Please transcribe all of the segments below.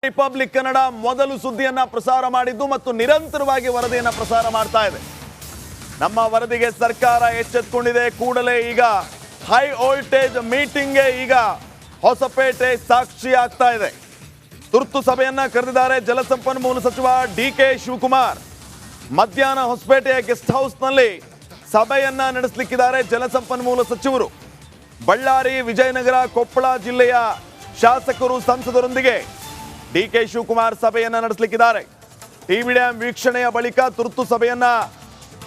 Republic Kannada ಮೊದಲು ಸುದ್ದಿಯನ್ನ ಪ್ರಸಾರ ಮಾಡಿದ್ದು ಮತ್ತು ನಿರಂತರವಾಗಿ ವರದಿಯನ್ನ ಪ್ರಸಾರ ಮಾಡ್ತಾ ಇದೆ. ನಮ್ಮ ವರದಿಗೆ ಸರ್ಕಾರ ಎಚ್ಚೆತ್ತುಕೊಂಡಿದೆ. ಕೂಡಲೇ ಈಗ ಹೈ ವೋಲ್ಟೇಜ್ ಮೀಟಿಂಗ್ಗೆ ಈಗ ಹೊಸಪೇಟೆ ಸಾಕ್ಷಿ ಆಗ್ತಾ ಇದೆ. ತುರ್ತು ಸಭೆಯನ್ನ ಕರೆದಿದ್ದಾರೆ ಜಲಸಂಪನ್ಮೂಲ ಸಚಿವ ಡಿ.ಕೆ. ಶಿವಕುಮಾರ್. ಮಧ್ಯಾಹ್ನ ಹೊಸಪೇಟೆಯ ಗೆಸ್ಟ್ ಹೌಸ್ನಲ್ಲಿ ಸಭೆಯನ್ನ ನಡೆಸಲಿಕ್ಕಿದ್ದಾರೆ ಜಲಸಂಪನ್ಮೂಲ ಸಚಿವರು. ಬಳ್ಳಾರಿ, ವಿಜಯನಗರ, ಕೊಪ್ಪಳ ಜಿಲ್ಲೆಯ ಶಾಸಕರು, ಸಂಸದರೊಂದಿಗೆ ಡಿ.ಕೆ. ಶಿವಕುಮಾರ್ ಸಭೆಯನ್ನ ನಡೆಸಲಿಕ್ಕಿದ್ದಾರೆ. ಟಿವಿ ಡ್ಯಾಂ ವೀಕ್ಷಣೆಯ ಬಳಿಕ ತುರ್ತು ಸಭೆಯನ್ನ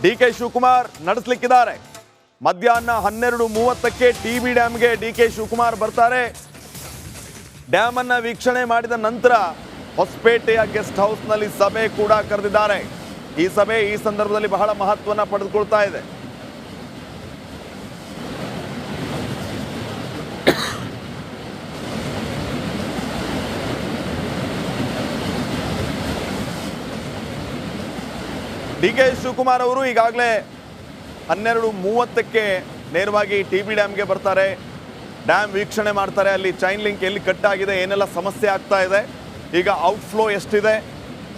ಡಿ.ಕೆ. ಶಿವಕುಮಾರ್ ನಡೆಸಲಿಕ್ಕಿದ್ದಾರೆ. ಮಧ್ಯಾಹ್ನ 12:30ಕ್ಕೆ ಟಿವಿ ಡ್ಯಾಂಗೆ ಡಿ.ಕೆ. ಶಿವಕುಮಾರ್ ಬರ್ತಾರೆ. ಡ್ಯಾಮ್ ಅನ್ನ ವೀಕ್ಷಣೆ ಮಾಡಿದ ನಂತರ ಹೊಸಪೇಟೆಯ ಗೆಸ್ಟ್ ಹೌಸ್ನಲ್ಲಿ ಸಭೆ ಕೂಡ ಕರೆದಿದ್ದಾರೆ. ಈ ಸಭೆ ಈ ಸಂದರ್ಭದಲ್ಲಿ ಬಹಳ ಮಹತ್ವವನ್ನು ಪಡೆದುಕೊಳ್ತಾ ಇದೆ. ಡಿ.ಕೆ. ಶಿವಕುಮಾರ್ ಅವರು ಈಗಾಗಲೇ 12:30ಕ್ಕೆ ನೇರವಾಗಿ ಟಿಬಿ ಡ್ಯಾಮ್ಗೆ ಬರ್ತಾರೆ. ಡ್ಯಾಮ್ ವೀಕ್ಷಣೆ ಮಾಡ್ತಾರೆ. ಅಲ್ಲಿ ಚೈನ್ ಲಿಂಕ್ ಎಲ್ಲಿ ಕಟ್ ಆಗಿದೆ, ಏನೆಲ್ಲ ಸಮಸ್ಯೆ ಆಗ್ತಾ ಇದೆ, ಈಗ ಔಟ್ಫ್ಲೋ ಎಷ್ಟಿದೆ,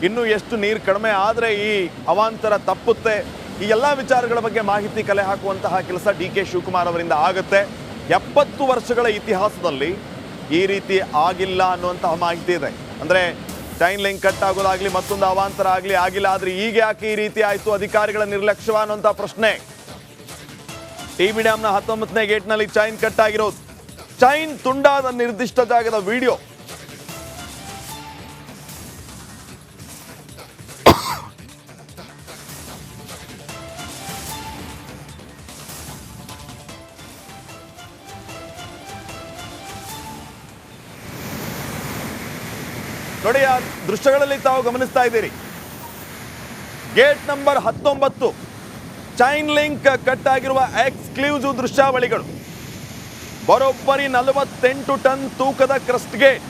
ಇನ್ನೂ ಎಷ್ಟು ನೀರು ಕಡಿಮೆ ಆದರೆ ಈ ಅವಾಂತರ ತಪ್ಪುತ್ತೆ, ಈ ಎಲ್ಲ ವಿಚಾರಗಳ ಬಗ್ಗೆ ಮಾಹಿತಿ ಕಲೆ ಹಾಕುವಂತಹ ಕೆಲಸ ಡಿ.ಕೆ. ಶಿವಕುಮಾರ್ ಅವರಿಂದ ಆಗುತ್ತೆ. 70 ವರ್ಷಗಳ ಇತಿಹಾಸದಲ್ಲಿ ಈ ರೀತಿ ಆಗಿಲ್ಲ ಅನ್ನುವಂತಹ ಮಾಹಿತಿ ಇದೆ. ಅಂದರೆ ಚೈನ್ ಲಿಂಕ್ ಕಟ್ ಆಗೋದಾಗ್ಲಿ, ಮತ್ತೊಂದು ಅವಾಂತರ ಆಗಿಲ್ಲ. ಆದ್ರೆ ಈಗ ಯಾಕೆ ಈ ರೀತಿ ಆಯ್ತು, ಅಧಿಕಾರಿಗಳ ನಿರ್ಲಕ್ಷ್ಯ ಅನ್ನುವಂಥ ಪ್ರಶ್ನೆ. ಟಿಬಿ ಡ್ಯಾಮ್ನ 19ನೇ ಗೇಟ್ನಲ್ಲಿ ಚೈನ್ ಕಟ್ ಆಗಿರೋದು, ಚೈನ್ ತುಂಡಾದ ನಿರ್ದಿಷ್ಟ ಜಾಗದ ವಿಡಿಯೋ. ನೋಡಿ, ಆ ದೃಶ್ಯಗಳಲ್ಲಿ ತಾವು ಗಮನಿಸ್ತಾ ಇದ್ದೀರಿ. Gate number 19 chain link cut ಆಗಿರುವ ಎಕ್ಸ್ಕ್ಲೂಸಿವ್ ದೃಶ್ಯಾವಳಿಗಳು. ಬರೋಬ್ಬರಿ 48 ಟನ್ ತೂಕದ ಕ್ರಸ್ಟ್ ಗೇಟ್,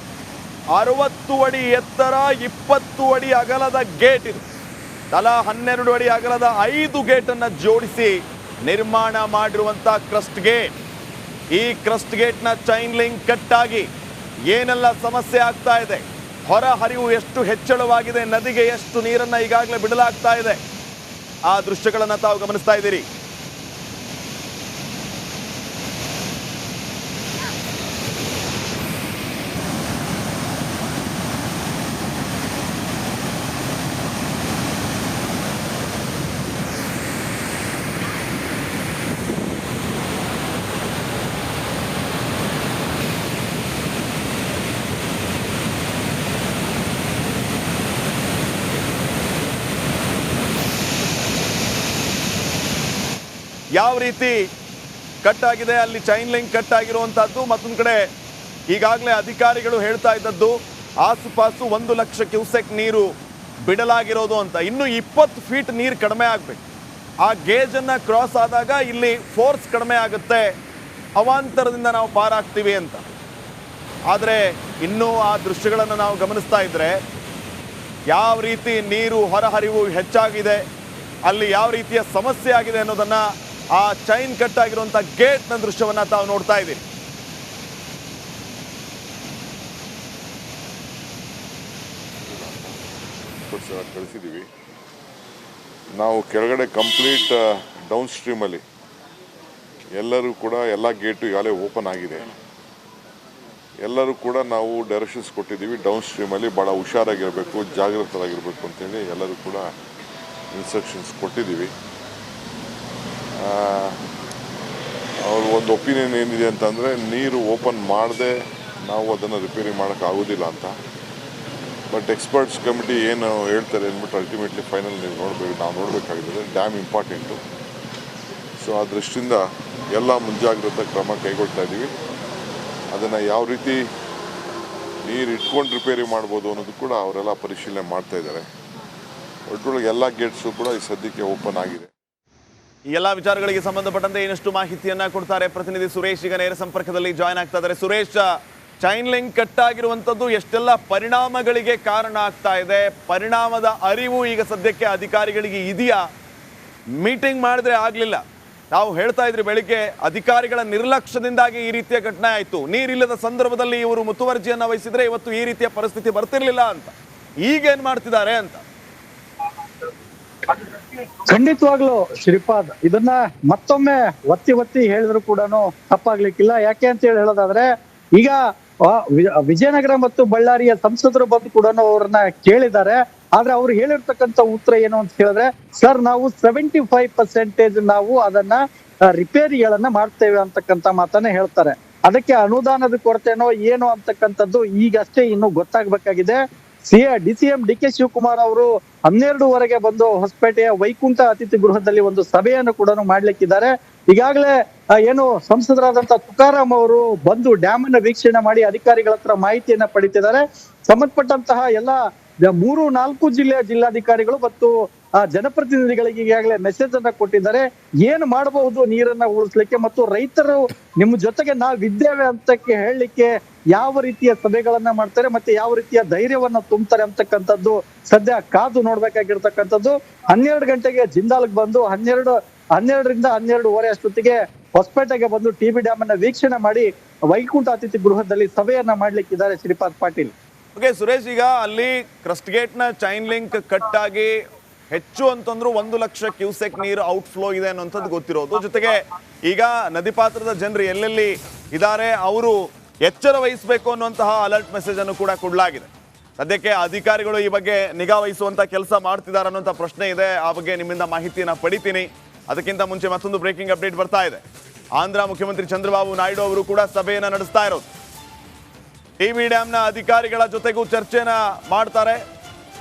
60 ಅಡಿ ಎತ್ತರ, 20 ಅಡಿ ಅಗಲದ ಗೇಟ್. ಇದು ತಲಾ 12 ಅಡಿ ಅಗಲದ 5 ಗೇಟ್ ಅನ್ನ ಜೋಡಿಸಿ ನಿರ್ಮಾಣ ಮಾಡಿರುವಂತ ಕ್ರಸ್ಟ್ ಗೇಟ್. ಈ ಕ್ರಸ್ಟ್ ಗೇಟ್ನ ಚೈನ್ ಲಿಂಕ್ ಕಟ್ ಆಗಿ ಏನೆಲ್ಲ ಸಮಸ್ಯೆ ಆಗ್ತಾ ಇದೆ, ಹೊರ ಹರಿವು ಎಷ್ಟು ಹೆಚ್ಚಳವಾಗಿದೆ, ನದಿಗೆ ಎಷ್ಟು ನೀರನ್ನು ಈಗಾಗಲೇ ಬಿಡಲಾಗ್ತಾ ಇದೆ, ಆ ದೃಶ್ಯಗಳನ್ನು ತಾವು ಗಮನಿಸ್ತಾ ಇದ್ದೀರಿ. ಯಾವ ರೀತಿ ಕಟ್ ಆಗಿದೆ, ಅಲ್ಲಿ ಚೈನ್ ಲಿಂಕ್ ಕಟ್ ಆಗಿರುವಂತಹದ್ದು. ಮತ್ತೊಂದು ಕಡೆ ಈಗಾಗಲೇ ಅಧಿಕಾರಿಗಳು ಹೇಳ್ತಾ ಇದ್ದದ್ದು ಆಸುಪಾಸು 1 ಲಕ್ಷ ಕ್ಯೂಸೆಕ್ ನೀರು ಬಿಡಲಾಗಿರೋದು ಅಂತ. ಇನ್ನು 20 ಫೀಟ್ ನೀರು ಕಡಿಮೆ ಆಗಬೇಕು. ಆ ಗೇಜನ್ನು ಕ್ರಾಸ್ ಆದಾಗ ಇಲ್ಲಿ ಫೋರ್ಸ್ ಕಡಿಮೆ ಆಗುತ್ತೆ, ಅವಾಂತರದಿಂದ ನಾವು ಪಾರಾಗ್ತೀವಿ ಅಂತ. ಆದರೆ ಇನ್ನೂ ಆ ದೃಶ್ಯಗಳನ್ನು ನಾವು ಗಮನಿಸ್ತಾ ಇದ್ರೆ ಯಾವ ರೀತಿ ನೀರು ಹೊರಹರಿವು ಹೆಚ್ಚಾಗಿದೆ, ಅಲ್ಲಿ ಯಾವ ರೀತಿಯ ಸಮಸ್ಯೆ ಆಗಿದೆ ಅನ್ನೋದನ್ನ ಆ ಚೈನ್ ಕಟ್ ಆಗಿರುವಂಥ ಗೇಟ್ನ ದೃಶ್ಯವನ್ನ ತಾವು ನೋಡ್ತಾ ಇದ್ದೀರಿ. ಕಳಿಸಿದ್ದೀವಿ ನಾವು ಕೆಳಗಡೆ ಕಂಪ್ಲೀಟ್ ಡೌನ್ ಸ್ಟ್ರೀಮಲ್ಲಿ ಎಲ್ಲರೂ ಕೂಡ ಎಲ್ಲ ಗೇಟು ಈಗಾಗಲೇ ಓಪನ್ ಆಗಿದೆ. ಎಲ್ಲರೂ ಕೂಡ ನಾವು ಡೈರೆಕ್ಷನ್ಸ್ ಕೊಟ್ಟಿದ್ದೀವಿ. ಡೌನ್ ಸ್ಟ್ರೀಮಲ್ಲಿ ಭಾಳ ಹುಷಾರಾಗಿರಬೇಕು, ಜಾಗೃತರಾಗಿರಬೇಕು ಅಂತೇಳಿ ಎಲ್ಲರೂ ಕೂಡ ಇನ್ಸ್ಟ್ರಕ್ಷನ್ಸ್ ಕೊಟ್ಟಿದ್ದೀವಿ. ಅವ್ರ ಒಂದು ಒಪಿನಿಯನ್ ಏನಿದೆ ಅಂತಂದರೆ, ನೀರು ಓಪನ್ ಮಾಡದೆ ನಾವು ಅದನ್ನು ರಿಪೇರಿ ಮಾಡೋಕ್ಕಾಗೋದಿಲ್ಲ ಅಂತ. ಬಟ್ ಎಕ್ಸ್ಪರ್ಟ್ಸ್ ಕಮಿಟಿ ಏನು ಹೇಳ್ತಾರೆ ಅಂದ್ಬಿಟ್ಟು ಅಲ್ಟಿಮೇಟ್ಲಿ ಫೈನಲ್ ನಾವು ನೋಡಬೇಕಾಗಿದೆ. Dam important. ಸೊ ಆ ದೃಷ್ಟಿಯಿಂದ ಎಲ್ಲ ಮುಂಜಾಗ್ರತಾ ಕ್ರಮ ಕೈಗೊಳ್ತಾ ಇದ್ದೀವಿ. ಅದನ್ನು ಯಾವ ರೀತಿ ನೀರು ಇಟ್ಕೊಂಡು ರಿಪೇರಿ ಮಾಡ್ಬೋದು ಅನ್ನೋದು ಕೂಡ ಅವರೆಲ್ಲ ಪರಿಶೀಲನೆ ಮಾಡ್ತಾ ಇದ್ದಾರೆ. ಒಟ್ಟೊಳಗೆ ಎಲ್ಲ ಗೇಟ್ಸು ಕೂಡ ಈ ಸದ್ಯಕ್ಕೆ ಓಪನ್ ಆಗಿದೆ. ಈ ಎಲ್ಲ ವಿಚಾರಗಳಿಗೆ ಸಂಬಂಧಪಟ್ಟಂತೆ ಇನ್ನಷ್ಟು ಮಾಹಿತಿಯನ್ನ ಕೊಡ್ತಾರೆ ಪ್ರತಿನಿಧಿ ಸುರೇಶ್. ಈಗ ನೇರ ಸಂಪರ್ಕದಲ್ಲಿ ಜಾಯ್ನ್ ಆಗ್ತಾ ಇದ್ದಾರೆ. ಸುರೇಶ್, ಚೈನ್ ಲಿಂಕ್ ಕಟ್ ಆಗಿರುವಂಥದ್ದು ಎಷ್ಟೆಲ್ಲ ಪರಿಣಾಮಗಳಿಗೆ ಕಾರಣ ಆಗ್ತಾ ಇದೆ, ಪರಿಣಾಮದ ಅರಿವು ಈಗ ಸದ್ಯಕ್ಕೆ ಅಧಿಕಾರಿಗಳಿಗೆ ಇದೆಯಾ? ಮೀಟಿಂಗ್ ಮಾಡಿದ್ರೆ ಆಗಲಿಲ್ಲ, ನಾವು ಹೇಳ್ತಾ ಇದ್ರಿ ಬೆಳಿಗ್ಗೆ ಅಧಿಕಾರಿಗಳ ನಿರ್ಲಕ್ಷ್ಯದಿಂದಾಗಿ ಈ ರೀತಿಯ ಘಟನೆ ಆಯಿತು, ನೀರಿಲ್ಲದ ಸಂದರ್ಭದಲ್ಲಿ ಇವರು ಮುತುವರ್ಜಿಯನ್ನ ವಹಿಸಿದ್ರೆ ಇವತ್ತು ಈ ರೀತಿಯ ಪರಿಸ್ಥಿತಿ ಬರ್ತಿರ್ಲಿಲ್ಲ ಅಂತ. ಈಗೇನ್ ಮಾಡ್ತಿದ್ದಾರೆ ಅಂತ. ಖಂಡಿತವಾಗ್ಲು ಶ್ರೀಪಾದ್, ಇದನ್ನ ಮತ್ತೊಮ್ಮೆ ಒತ್ತಿ ಹೇಳಿದ್ರು ಕೂಡ ತಪ್ಪಾಗ್ಲಿಕ್ಕಿಲ್ಲ. ಯಾಕೆ ಅಂತ ಹೇಳೋದಾದ್ರೆ, ಈಗ ವಿಜಯನಗರ ಮತ್ತು ಬಳ್ಳಾರಿಯ ಸಂಸದರು ಬಂದು ಕೂಡ ಅವ್ರನ್ನ ಕೇಳಿದ್ದಾರೆ. ಆದ್ರೆ ಅವ್ರು ಹೇಳಿರ್ತಕ್ಕಂಥ ಉತ್ತರ ಏನು ಅಂತ ಹೇಳಿದ್ರೆ, ಸರ್ ನಾವು 75% ನಾವು ಅದನ್ನ ರಿಪೇರಿಗಳನ್ನ ಮಾಡ್ತೇವೆ ಅಂತಕ್ಕಂಥ ಮಾತನ್ನ ಹೇಳ್ತಾರೆ. ಅದಕ್ಕೆ ಅನುದಾನದ ಕೊರತೆನೋ ಏನೋ ಅಂತಕ್ಕಂಥದ್ದು ಈಗಷ್ಟೇ ಇನ್ನು ಗೊತ್ತಾಗ್ಬೇಕಾಗಿದೆ. DCM DK ಶಿವಕುಮಾರ್ ಅವರು 12ವರೆಗೆ ಬಂದು ಹೊಸಪೇಟೆಯ ವೈಕುಂಠ ಅತಿಥಿ ಗೃಹದಲ್ಲಿ ಒಂದು ಸಭೆಯನ್ನು ಕೂಡ ಮಾಡ್ಲಿಕ್ಕಿದ್ದಾರೆ. ಈಗಾಗಲೇ ಏನು ಸಂಸದರಾದಂತ ತುಕಾರಾಮ್ ಅವರು ಬಂದು ಡ್ಯಾಮ್ ಅನ್ನ ವೀಕ್ಷಣೆ ಮಾಡಿ ಅಧಿಕಾರಿಗಳ ಹತ್ರ ಮಾಹಿತಿಯನ್ನ ಪಡಿತಿದ್ದಾರೆ. ಸಂಬಂಧಪಟ್ಟಂತಹ ಎಲ್ಲ 3-4 ಜಿಲ್ಲೆಯ ಜಿಲ್ಲಾಧಿಕಾರಿಗಳು ಮತ್ತು ಜನಪ್ರತಿನಿಧಿಗಳಿಗೆ ಈಗಾಗಲೇ ಮೆಸೇಜ್ ಅನ್ನ ಕೊಟ್ಟಿದ್ದಾರೆ. ಏನು ಮಾಡಬಹುದು ನೀರನ್ನ ಉಳಿಸ್ಲಿಕ್ಕೆ ಮತ್ತು ರೈತರು ನಿಮ್ಮ ಜೊತೆಗೆ ನಾವಿದ್ದೇವೆ ಅಂತ ಹೇಳಲಿಕ್ಕೆ ಯಾವ ರೀತಿಯ ಸಭೆಗಳನ್ನ ಮಾಡ್ತಾರೆ ಮತ್ತೆ ಯಾವ ರೀತಿಯ ಧೈರ್ಯವನ್ನ ತುಂಬ್ತಾರೆ ಅಂತಕ್ಕಂಥದ್ದು ಸದ್ಯ ಕಾದು ನೋಡ್ಬೇಕಾಗಿರ್ತಕ್ಕಂಥದ್ದು. 12 ಗಂಟೆಗೆ ಜಿಂದಾಲ್ಗೆ ಬಂದು 12ರಿಂದ 12:30 ಅಷ್ಟೊತ್ತಿಗೆ ಹೊಸಪೇಟೆಗೆ ಬಂದು TB ಡ್ಯಾಮ್ ಅನ್ನ ವೀಕ್ಷಣೆ ಮಾಡಿ ವೈಕುಂಠ ಅತಿಥಿ ಗೃಹದಲ್ಲಿ ಸಭೆಯನ್ನ ಮಾಡ್ಲಿಕ್ಕಿದ್ದಾರೆ ಶ್ರೀಪಾದ್ ಪಾಟೀಲ್. ಓಕೆ ಸುರೇಶ್, ಈಗ ಅಲ್ಲಿ ಕ್ರಸ್ಟ್ ಗೇಟ್ ನ ಚೈನ್ ಲಿಂಕ್ ಕಟ್ ಆಗಿ ಹೆಚ್ಚು ಅಂತಂದ್ರು 1 ಲಕ್ಷ ಕ್ಯೂಸೆಕ್ ನೀರು ಔಟ್ಫ್ಲೋ ಇದೆ ಅನ್ನೋಂಥದ್ದು ಗೊತ್ತಿರೋದು. ಜೊತೆಗೆ ಈಗ ನದಿ ಪಾತ್ರದ ಜನರು ಎಲ್ಲೆಲ್ಲಿ ಇದ್ದಾರೆ ಅವರು ಎಚ್ಚರ ವಹಿಸಬೇಕು ಅನ್ನುವಂತಹ ಅಲರ್ಟ್ ಮೆಸೇಜ್ ಅನ್ನು ಕೂಡ ಕೊಡಲಾಗಿದೆ. ಸದ್ಯಕ್ಕೆ ಅಧಿಕಾರಿಗಳು ಈ ಬಗ್ಗೆ ನಿಗಾ ವಹಿಸುವಂತ ಕೆಲಸ ಮಾಡ್ತಿದ್ದಾರೆ ಅನ್ನೋಂಥ ಪ್ರಶ್ನೆ ಇದೆ. ಆ ಬಗ್ಗೆ ನಿಮ್ಮಿಂದ ಮಾಹಿತಿಯನ್ನ ಪಡಿತೀನಿ. ಅದಕ್ಕಿಂತ ಮುಂಚೆ ಮತ್ತೊಂದು ಬ್ರೇಕಿಂಗ್ ಅಪ್ಡೇಟ್ ಬರ್ತಾ ಇದೆ. ಆಂಧ್ರ ಮುಖ್ಯಮಂತ್ರಿ ಚಂದ್ರಬಾಬು ನಾಯ್ಡು ಅವರು ಕೂಡ ಸಭೆಯನ್ನ ನಡೆಸ್ತಾ ಇರೋದು. TB ಡ್ಯಾಮ್ನ ಅಧಿಕಾರಿಗಳ ಜೊತೆಗೂ ಚರ್ಚೆನ ಮಾಡ್ತಾರೆ.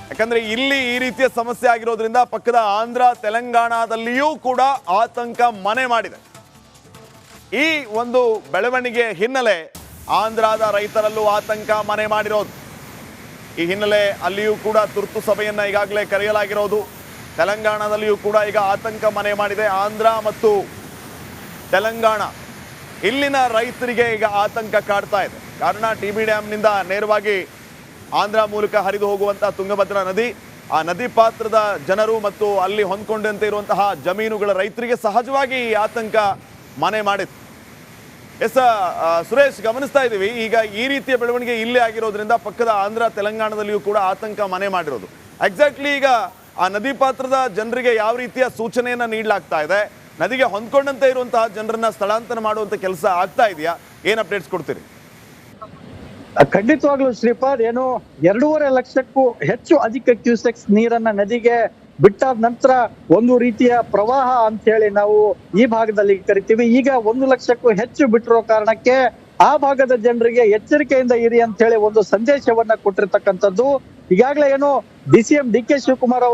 ಯಾಕಂದ್ರೆ ಇಲ್ಲಿ ಈ ರೀತಿಯ ಸಮಸ್ಯೆ ಆಗಿರೋದ್ರಿಂದ ಪಕ್ಕದ ಆಂಧ್ರ ತೆಲಂಗಾಣದಲ್ಲಿಯೂ ಕೂಡ ಆತಂಕ ಮನೆ ಮಾಡಿದೆ. ಈ ಒಂದು ಬೆಳವಣಿಗೆ ಹಿನ್ನೆಲೆ ಆಂಧ್ರದ ರೈತರಲ್ಲೂ ಆತಂಕ ಮನೆ ಮಾಡಿರೋದು. ಈ ಹಿನ್ನೆಲೆ ಅಲ್ಲಿಯೂ ಕೂಡ ತುರ್ತು ಸಭೆಯನ್ನ ಈಗಾಗಲೇ ಕರೆಯಲಾಗಿರೋದು. ತೆಲಂಗಾಣದಲ್ಲಿಯೂ ಕೂಡ ಈಗ ಆತಂಕ ಮನೆ ಮಾಡಿದೆ. ಆಂಧ್ರ ಮತ್ತು ತೆಲಂಗಾಣ ಇಲ್ಲಿನ ರೈತರಿಗೆ ಈಗ ಆತಂಕ ಕಾಡ್ತಾ ಇದೆ. ಕಾರಣ TB ಡ್ಯಾಮ್ನಿಂದ ನೇರವಾಗಿ ಆಂಧ್ರ ಮೂಲಕ ಹರಿದು ಹೋಗುವಂತಹ ತುಂಗಭದ್ರಾ ನದಿ, ಆ ನದಿ ಪಾತ್ರದ ಜನರು ಮತ್ತು ಅಲ್ಲಿ ಹೊಂದ್ಕೊಂಡಂತೆ ಇರುವಂತಹ ಜಮೀನುಗಳ ರೈತರಿಗೆ ಸಹಜವಾಗಿ ಈ ಆತಂಕ ಮನೆ ಮಾಡಿತ್ತು. ಸುರೇಶ್, ಗಮನಿಸ್ತಾ ಇದ್ದೀವಿ ಈಗ ಈ ರೀತಿಯ ಬೆಳವಣಿಗೆ ಇಲ್ಲೇ ಆಗಿರೋದ್ರಿಂದ ಪಕ್ಕದ ಆಂಧ್ರ ತೆಲಂಗಾಣದಲ್ಲಿಯೂ ಕೂಡ ಆತಂಕ ಮನೆ ಮಾಡಿರೋದು. ಎಕ್ಸಾಕ್ಟ್ಲಿ ಈಗ ಆ ನದಿ ಪಾತ್ರದ ಜನರಿಗೆ ಯಾವ ರೀತಿಯ ಸೂಚನೆಯನ್ನ ನೀಡಲಾಗ್ತಾ ಇದೆ, ನದಿಗೆ ಹೊಂದ್ಕೊಂಡಂತೆ ಇರುವಂತಹ ಜನರನ್ನ ಸ್ಥಳಾಂತರ ಮಾಡುವಂತ ಕೆಲಸ ಆಗ್ತಾ ಇದೆಯಾ, ಏನ್ ಅಪ್ಡೇಟ್ಸ್ ಕೊಡ್ತೀರಿ? ಖಂಡಿತವಾಗ್ಲೂ ಶ್ರೀಪಾದ್, ಏನು 2.5 ಲಕ್ಷಕ್ಕೂ ಹೆಚ್ಚು ಅಧಿಕ ಕ್ಯೂಸೆಕ್ಸ್ ನೀರನ್ನ ನದಿಗೆ ಬಿಟ್ಟಾದ ನಂತರ ಒಂದು ರೀತಿಯ ಪ್ರವಾಹ ಅಂತ ಹೇಳಿ ನಾವು ಈ ಭಾಗದಲ್ಲಿ ಕರಿತೀವಿ. ಈಗ 1 ಲಕ್ಷಕ್ಕೂ ಹೆಚ್ಚು ಬಿಟ್ಟಿರೋ ಕಾರಣಕ್ಕೆ ಆ ಭಾಗದ ಜನರಿಗೆ ಎಚ್ಚರಿಕೆಯಿಂದ ಇರಿ ಅಂತ ಹೇಳಿ ಒಂದು ಸಂದೇಶವನ್ನ ಕೊಟ್ಟಿರ್ತಕ್ಕಂಥದ್ದು. ಈಗಾಗಲೇ ಏನು DCM DK ಶಿವಕುಮಾರ್ ಅವರು